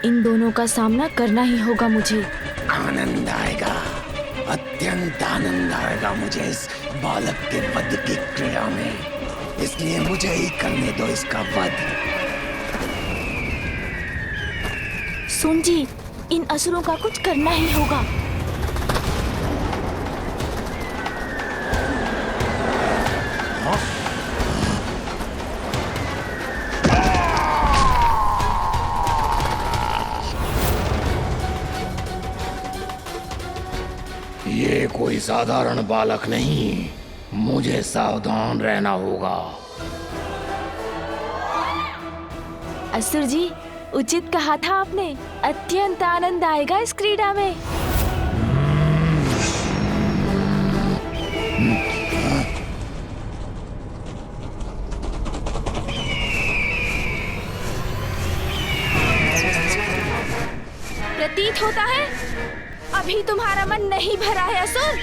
इन दोनों का सामना करना ही होगा मुझे। आनंद आएगा, अत्यंत आनंद आएगा मुझे इस बालक के वध की क्रिया में, इसलिए मुझे ही करने दो इसका वध। सुन जी, इन असुरों का कुछ करना ही होगा। ये कोई साधारण बालक नहीं, मुझे सावधान रहना होगा। असुर जी, उचित कहा था आपने, अत्यंत आनंद आएगा इस क्रीड़ा में। प्रतीत होता है अभी तुम्हारा मन नहीं भरा है असुर।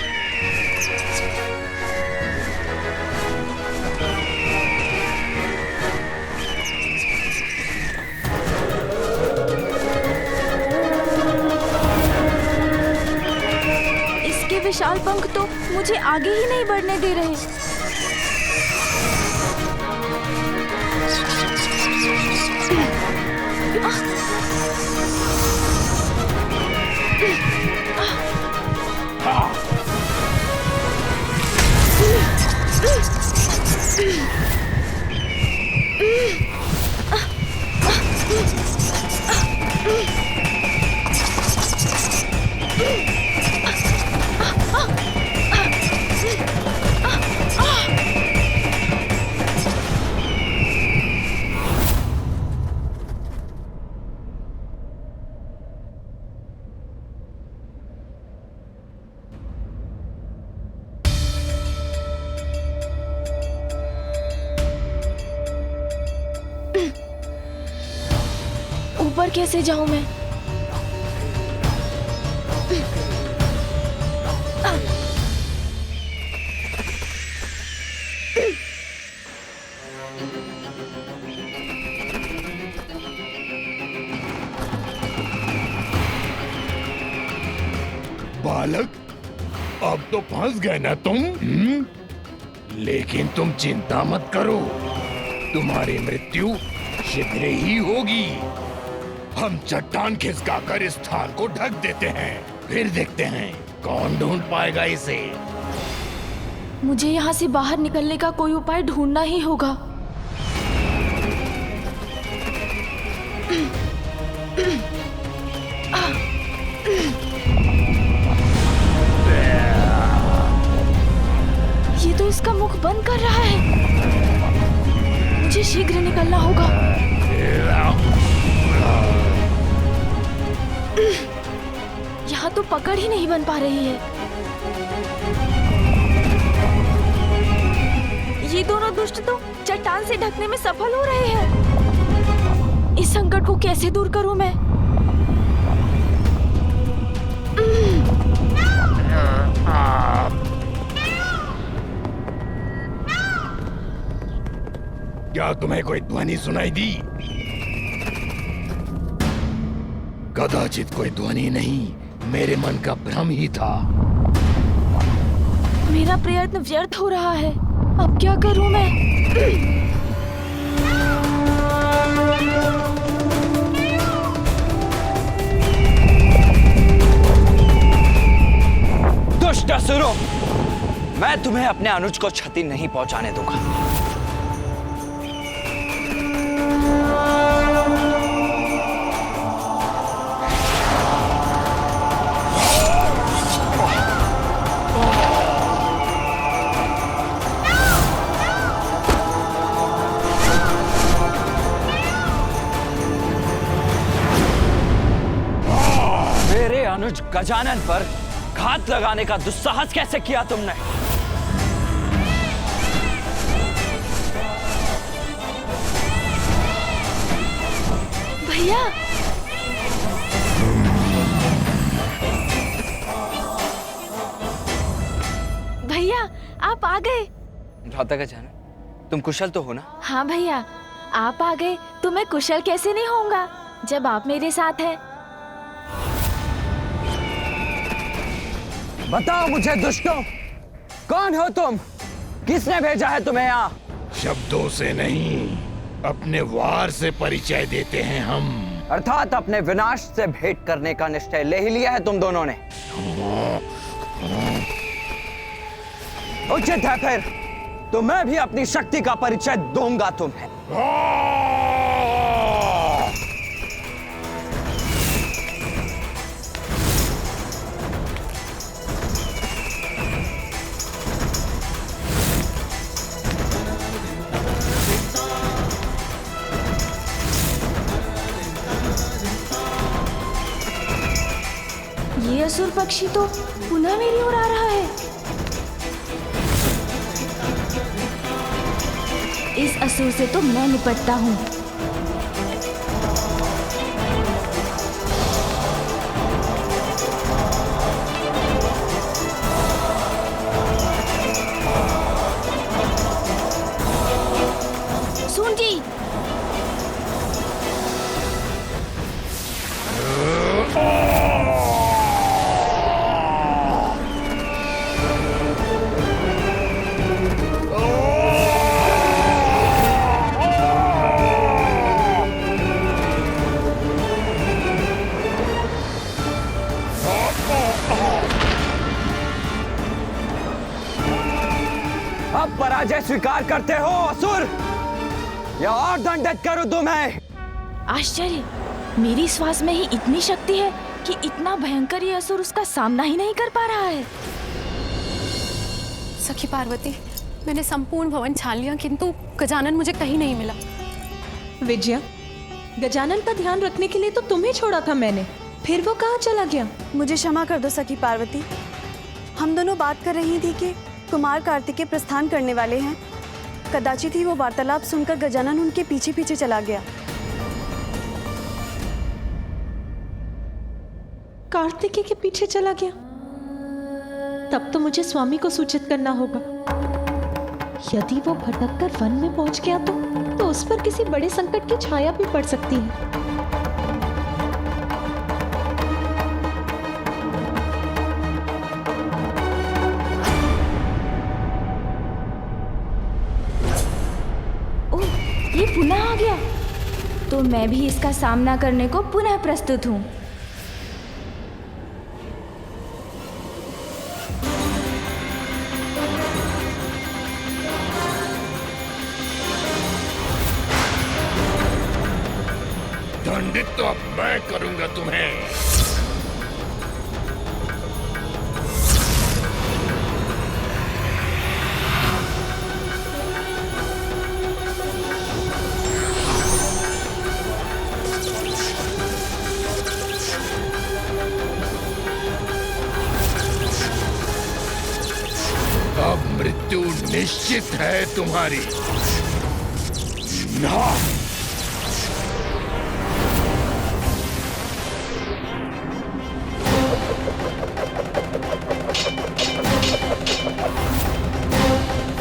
इसके विशाल पंख तो मुझे आगे ही नहीं बढ़ने दे रहे। ऊपर कैसे जाऊं मैं? बालक, अब तो फंस गए ना तुम? लेकिन तुम चिंता मत करो, तुम्हारी मृत्यु शीघ्र ही होगी। हम चट्टान खिसकाकर इस स्थान को ढक देते हैं, फिर देखते हैं कौन ढूंढ पाएगा इसे। मुझे यहाँ से बाहर निकलने का कोई उपाय ढूंढना ही होगा। ये तो इसका मुख बंद कर रहा है। मुझे शीघ्र निकलना होगा। यहाँ तो पकड़ ही नहीं बन पा रही है। ये दोनों दुष्ट तो चट्टान से ढकने में सफल हो रहे हैं। इस संकट को कैसे दूर करूं मैं? क्या तुम्हें कोई ध्वनि सुनाई दी? कदाचित कोई ध्वनि नहीं, मेरे मन का भ्रम ही था। मेरा प्रयत्न व्यर्थ हो रहा है। अब क्या करूं मैं? दुष्ट असुरों, मैं तुम्हें अपने अनुज को क्षति नहीं पहुंचाने दूंगा। अनुज गजानन पर घात लगाने का दुस्साहस कैसे किया तुमने? भैया, भैया आप आ गए। भ्राता गजानन, तुम कुशल तो हो ना? हाँ भैया, आप आ गए तो मैं कुशल कैसे नहीं होऊंगा। जब आप मेरे साथ हैं। बताओ मुझे दुष्टों, कौन हो तुम? किसने भेजा है तुम्हें यहाँ? शब्दों से नहीं, अपने वार से परिचय देते हैं हम। अर्थात अपने विनाश से भेंट करने का निश्चय ले ही लिया है तुम दोनों ने। उचित है फिर, तो मैं भी अपनी शक्ति का परिचय दूंगा तुम्हें। ये असुर पक्षी तो पुनः मेरी ओर आ रहा है। इस असुर से तो मैं निपटता हूँ। सूंजी, अब पराजय स्वीकार करते हो असुर, या और दंडित करूं तुम्हें? आश्चर्य, मेरी श्वास में ही इतनी शक्ति है कि इतना भयंकर ये असुर उसका सामना ही नहीं कर पा रहा है। सखी पार्वती, मैंने संपूर्ण भवन छान लिया, किंतु गजानन मुझे कहीं नहीं मिला। विजया, गजानन का ध्यान रखने के लिए तो तुम्हें छोड़ा था मैंने, फिर वो कहाँ चला गया? मुझे क्षमा कर दो सखी पार्वती। हम दोनों बात कर रही थी कि कुमार कार्तिकेय प्रस्थान करने वाले हैं। कदाचित ही वो वार्तालाप सुनकर गजानन उनके पीछे पीछे चला गया। कार्तिकेय के पीछे चला गया? तब तो मुझे स्वामी को सूचित करना होगा। यदि वो भटक कर वन में पहुंच गया तो उस पर किसी बड़े संकट की छाया भी पड़ सकती है। ये पुनः आ गया, तो मैं भी इसका सामना करने को पुनः प्रस्तुत हूँ। दंडित तो अब मैं करूंगा तुम्हें। अब मृत्यु निश्चित है तुम्हारी। ना